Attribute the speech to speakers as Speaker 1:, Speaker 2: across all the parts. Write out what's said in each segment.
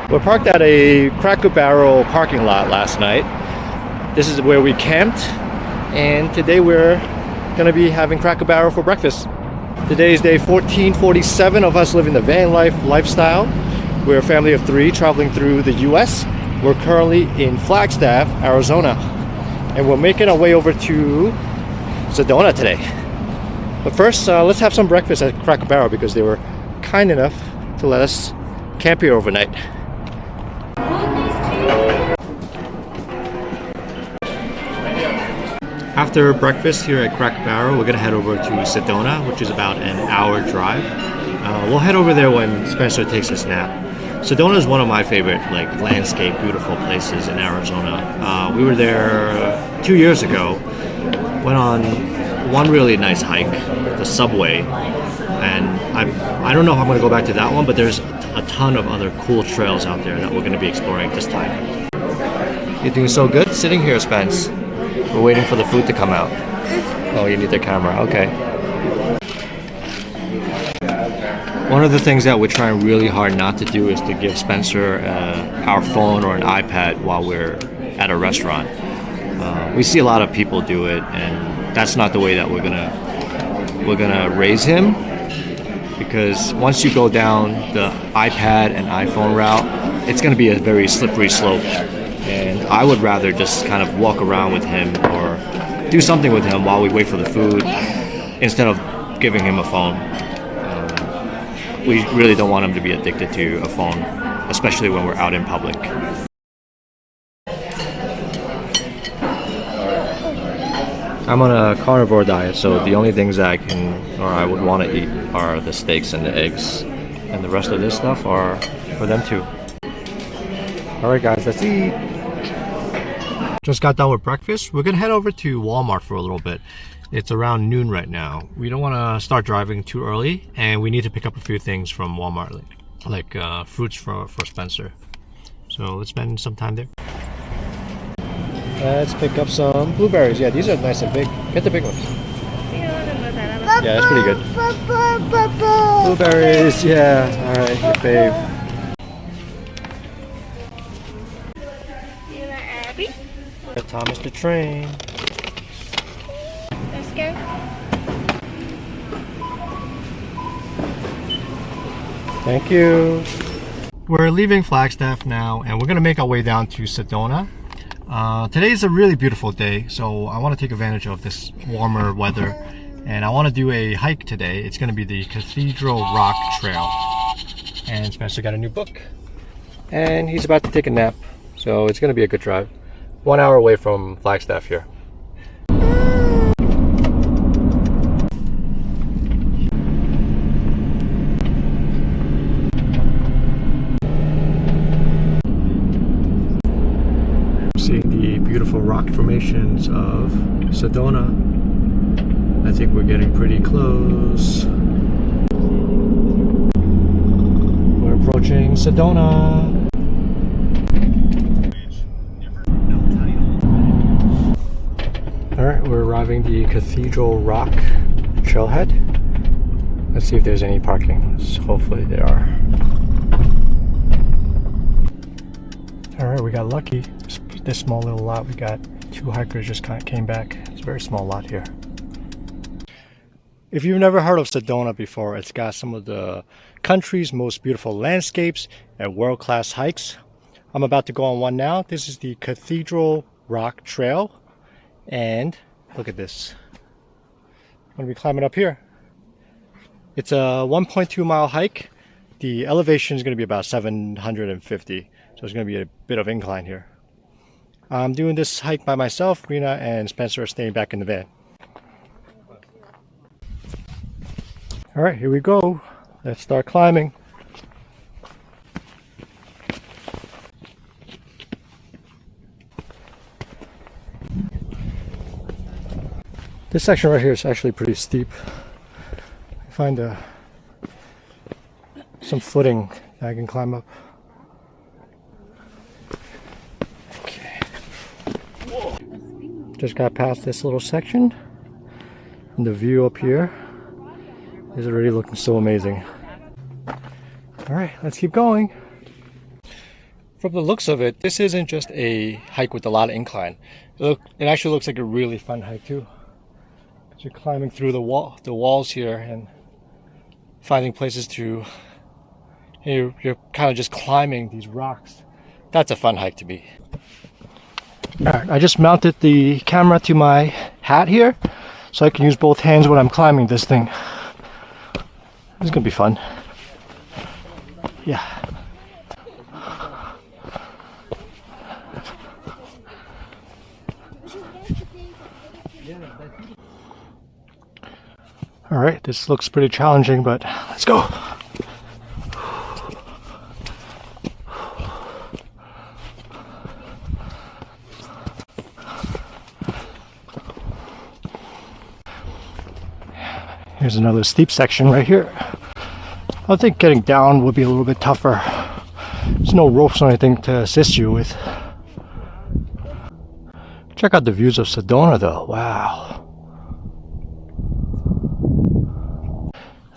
Speaker 1: We're parked at a Cracker Barrel parking lot last night. This is where we camped, and today we're gonna be having Cracker Barrel for breakfast. Today is day 1447 of us living the van lifestyle. We're a family of 3 traveling through the US. We're currently in Flagstaff, Arizona, and we're making our way over to Sedona today. But first, let's have some breakfast at Cracker Barrel because they were kind enough to let us camp here overnight. After breakfast here at Cracker Barrel, we're gonna head over to Sedona, which is about an hour drive. We'll head over there when Spencer takes his nap. Sedona is one of my favorite landscape, beautiful places in Arizona. We were there 2 years ago. Went on one really nice hike, the subway, and I don't know if I'm gonna go back to that one, but there's a ton of other cool trails out there that we're gonna be exploring this time. You're doing so good sitting here, Spence. We're waiting for the food to come out. Oh, you need the camera. Okay. One of the things that we're trying really hard not to do is to give Spencer our phone or an iPad while we're at a restaurant. We see a lot of people do it, and that's not the way that we're gonna raise him. Because once you go down the iPad and iPhone route, it's gonna be a very slippery slope. And I would rather just kind of walk around with him or do something with him while we wait for the food instead of giving him a phone. We really don't want him to be addicted to a phone, especially when we're out in public. I'm on a carnivore diet, so the only things that I would want to eat are the steaks and the eggs, and the rest of this stuff are for them too. Alright guys, let's eat! Just got done with breakfast. We're gonna head over to Walmart for a little bit. It's around noon right now. We don't want to start driving too early, and we need to pick up a few things from Walmart, like fruits for Spencer. So let's spend some time there. Let's pick up some blueberries. Yeah, these are nice and big. Get the big ones. Yeah, that's pretty good. Blueberries, yeah. Alright, your fave. Thomas the Train.
Speaker 2: Let's go.
Speaker 1: Thank you. We're leaving Flagstaff now, and we're gonna make our way down to Sedona. Today is a really beautiful day, so I want to take advantage of this warmer weather, and I want to do a hike today. It's gonna be the Cathedral Rock Trail, and Spencer got a new book, and he's about to take a nap, so it's gonna be a good drive. 1 hour away from Flagstaff here. Seeing the beautiful rock formations of Sedona. I think we're getting pretty close. We're approaching Sedona. Alright, we're arriving at the Cathedral Rock trailhead. Let's see if there's any parking. Hopefully there are. Alright, we got lucky. This small little lot, we got 2 hikers just came back. It's a very small lot here. If you've never heard of Sedona before, it's got some of the country's most beautiful landscapes and world-class hikes. I'm about to go on one now. This is the Cathedral Rock Trail. And look at this. I'm going to be climbing up here. It's a 1.2 mile hike. The elevation is going to be about 750. So it's going to be a bit of incline here. I'm doing this hike by myself. Rena and Spencer are staying back in the van. Alright, here we go. Let's start climbing. This section right here is actually pretty steep. I find some footing that I can climb up. Okay. Just got past this little section, and the view up here is already looking so amazing. All right, let's keep going.
Speaker 2: From the looks of it, this isn't just a hike with a lot of incline. It actually looks like a really fun hike too. You're climbing through the walls here and finding places to. You're kind of just climbing these rocks. That's a fun hike to me. Alright, I just mounted the camera to my hat here, so I can use both hands when I'm climbing this thing. This is gonna be fun. Yeah. Alright, this looks pretty challenging, but let's go! Here's another steep section right here. I think getting down would be a little bit tougher. There's no ropes or anything to assist you with. Check out the views of Sedona though, wow.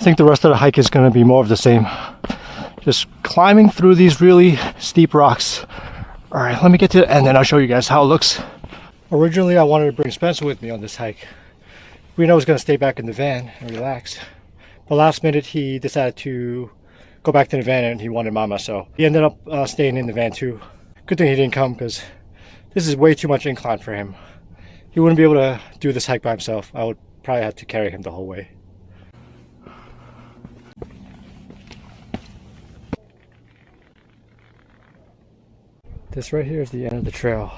Speaker 2: I think the rest of the hike is going to be more of the same. Just climbing through these really steep rocks. Alright, let me get to the end and I'll show you guys how it looks. Originally I wanted to bring Spencer with me on this hike. We know I was going to stay back in the van and relax. But last minute he decided to go back to the van and he wanted Mama, so he ended up staying in the van too. Good thing he didn't come because this is way too much incline for him. He wouldn't be able to do this hike by himself. I would probably have to carry him the whole way. This right here is the end of the trail.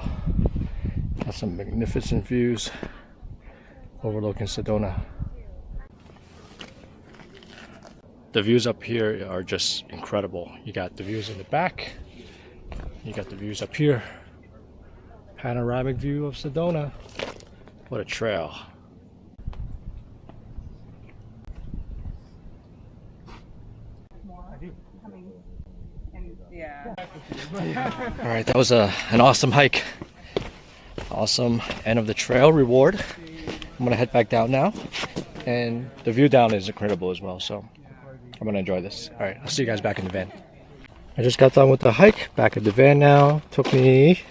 Speaker 2: Got some magnificent views overlooking Sedona. The views up here are just incredible. You got the views in the back, you got the views up here. Panoramic view of Sedona. What a trail. Alright, that was an awesome hike. Awesome end of the trail reward. I'm gonna head back down now, and the view down is incredible as well, so I'm gonna enjoy this. Alright, I'll see you guys back in the van. I just got done with the hike, back at the van now. Took me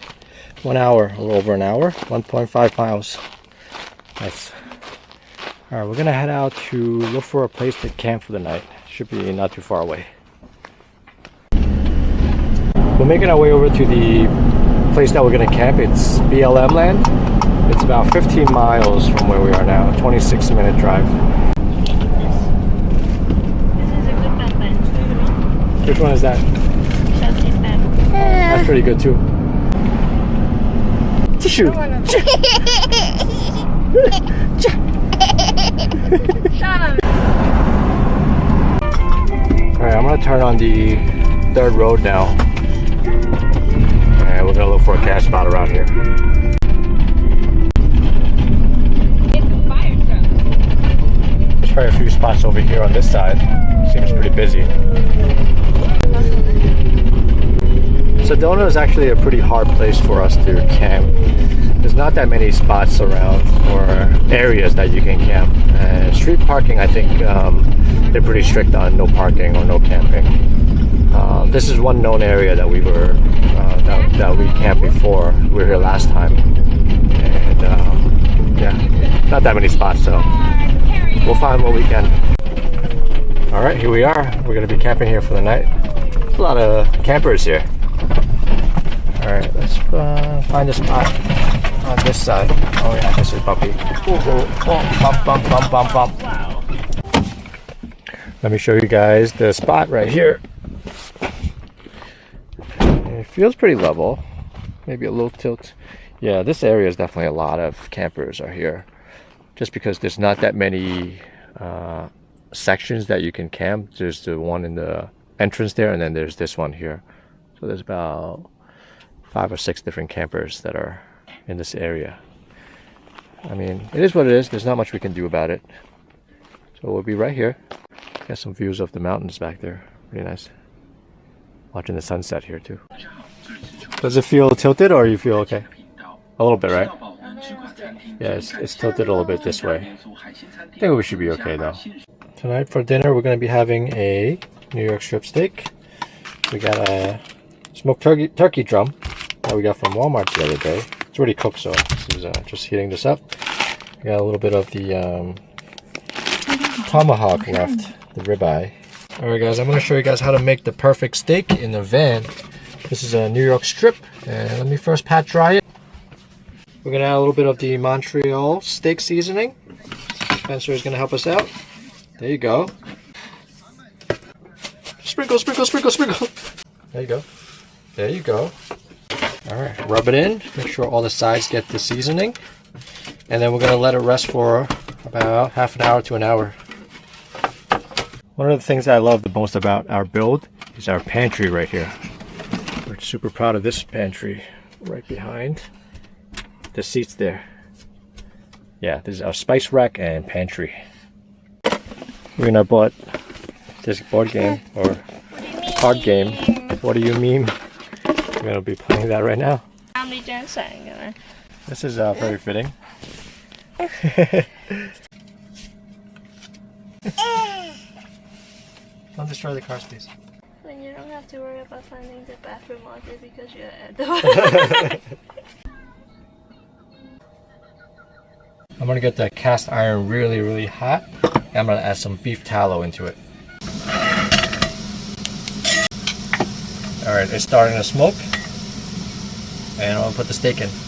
Speaker 2: 1 hour, a little over an hour, 1.5 miles. Nice. Alright, we're gonna head out to look for a place to camp for the night. Should be not too far away. We're making our way over to the place that we're gonna camp. It's BLM land. It's about 15 miles from where we are now, 26-minute drive.
Speaker 3: This is a good bun.
Speaker 2: Which one is that? That's pretty good too. Tissue! Alright, I'm gonna turn on the third road now. And we're gonna look for a cash spot around here. There's probably a few spots over here on this side. Seems pretty busy. Sedona is actually a pretty hard place for us to camp. There's not that many spots around or areas that you can camp. Street parking, I think they're pretty strict on no parking or no camping. This is one known area that we were that we camped before. We were here last time, and yeah, not that many spots, so we'll find what we can. All right, here we are. We're gonna be camping here for the night. There's a lot of campers here. All right, let's find a spot on this side. Oh yeah, this is bumpy. Bump. Let me show you guys the spot right here. It feels pretty level, maybe a little tilt. Yeah, this area is definitely a lot of campers are here, just because there's not that many sections that you can camp. There's the one in the entrance there, and then there's this one here. So there's about 5 or 6 different campers that are in this area. I mean, it is what it is. There's not much we can do about it. So we'll be right here. Got some views of the mountains back there. Pretty nice. Watching the sunset here too. Does it feel tilted or you feel okay? A little bit, right? Yeah, it's tilted a little bit this way. I think we should be okay though. Tonight for dinner we're going to be having a New York strip steak. We got a smoked turkey drum that we got from Walmart the other day. It's already cooked, so this is just heating this up. We got a little bit of the tomahawk left, the ribeye. Alright guys, I'm going to show you guys how to make the perfect steak in the van. This is a New York strip, and let me first pat dry it. We're going to add a little bit of the Montreal steak seasoning. Spencer is going to help us out. There you go. Sprinkle, sprinkle, sprinkle, sprinkle. There you go. There you go. Alright, rub it in. Make sure all the sides get the seasoning. And then we're going to let it rest for about half an hour to an hour. One of the things that I love the most about our build is our pantry right here. We're super proud of this pantry right behind the seats there. Yeah, this is our spice rack and pantry. We're gonna bought this board game or card game. What do you mean? We're gonna be playing that right now. This is very fitting. Don't destroy the cars, please.
Speaker 3: Then you don't have to worry about finding the bathroom laundry because you're at the
Speaker 2: I'm gonna get the cast iron really, really hot. And I'm gonna add some beef tallow into it. Alright, it's starting to smoke. And I'm gonna put the steak in. Look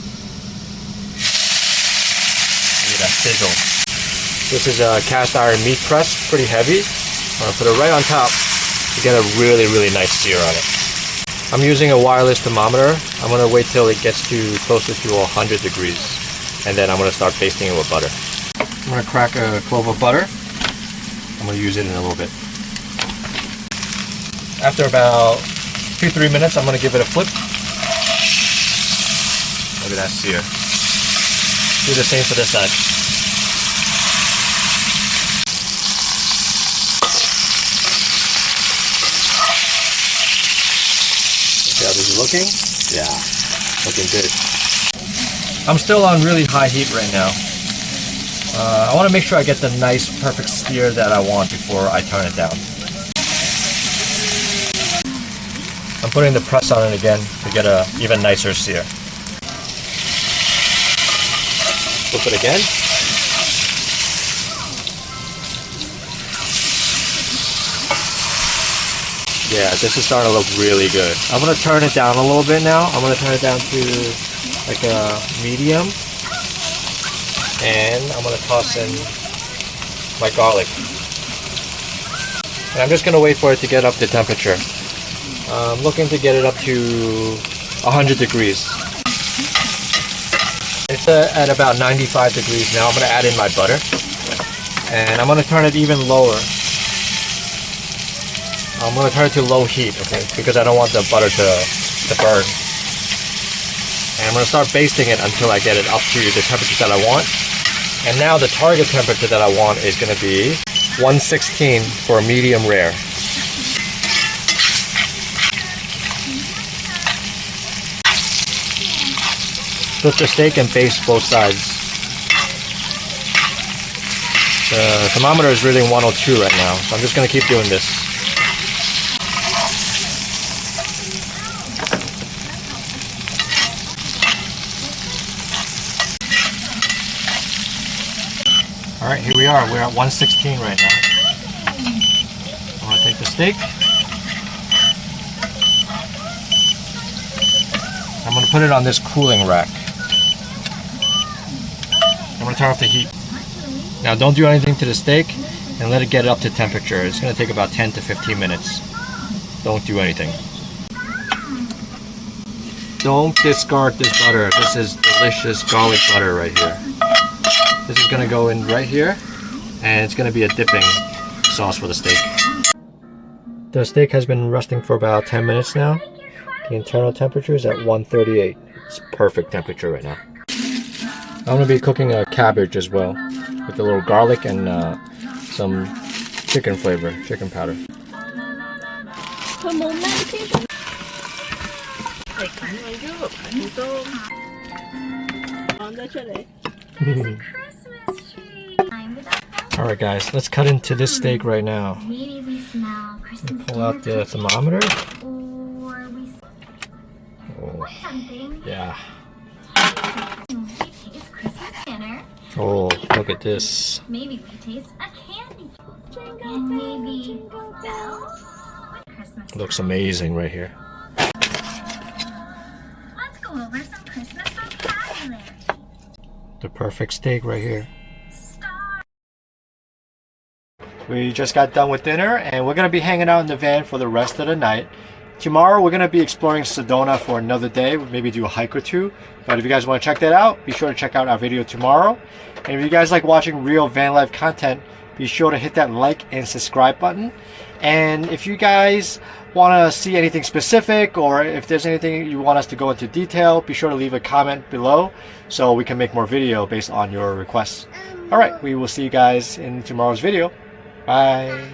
Speaker 2: at that sizzle. This is a cast iron meat press, pretty heavy. I'm gonna put it right on top to get a really, really nice sear on it. I'm using a wireless thermometer. I'm gonna wait till it gets to closer to 100 degrees. And then I'm gonna start basting it with butter. I'm gonna crack a clove of butter. I'm gonna use it in a little bit. After about 2-3 minutes, I'm gonna give it a flip. Look at that sear. Do the same for this side. See how this is looking? Yeah, looking good. I'm still on really high heat right now. I want to make sure I get the nice, perfect sear that I want before I turn it down. I'm putting the press on it again to get a even nicer sear. Flip it again. Yeah, this is starting to look really good. I'm going to turn it down a little bit now. I'm going to turn it down to like a medium. And I'm going to toss in my garlic. And I'm just going to wait for it to get up to temperature. I'm looking to get it up to 100 degrees. It's at about 95 degrees now. I'm going to add in my butter. And I'm going to turn it even lower. I'm going to turn it to low heat, okay? Because I don't want the butter to burn. And I'm going to start basting it until I get it up to the temperature that I want. And now the target temperature that I want is going to be 116 for medium rare. Flip the steak and baste both sides. The thermometer is reading 102 right now, so I'm just going to keep doing this. Alright, here we are. We're at 116 right now. I'm going to take the steak. I'm going to put it on this cooling rack. I'm going to turn off the heat. Now don't do anything to the steak and let it get up to temperature. It's going to take about 10 to 15 minutes. Don't do anything. Don't discard this butter. This is delicious garlic butter right here. This is going to go in right here, and it's going to be a dipping sauce for the steak. The steak has been resting for about 10 minutes now. The internal temperature is at 138. It's perfect temperature right now. I'm going to be cooking a cabbage as well, with a little garlic and some chicken flavor, chicken powder. Alright guys, let's cut into this steak right now. Pull out the thermometer.
Speaker 4: Want something?
Speaker 2: Yeah.
Speaker 4: We taste Christmas dinner.
Speaker 2: Oh, look at this.
Speaker 4: Maybe we taste a candy. And maybe bells. Christmas.
Speaker 2: Looks amazing right here.
Speaker 4: Let's go over some Christmas vocabulary.
Speaker 2: The perfect steak right here.
Speaker 4: Star.
Speaker 2: We just got done with dinner and we're going to be hanging out in the van for the rest of the night. Tomorrow we're going to be exploring Sedona for another day, maybe do a hike or two. But if you guys want to check that out, be sure to check out our video tomorrow. And if you guys like watching real van life content, be sure to hit that like and subscribe button. And if you guys want to see anything specific, or if there's anything you want us to go into detail, be sure to leave a comment below so we can make more video based on your requests. Alright, we will see you guys in tomorrow's video. Bye.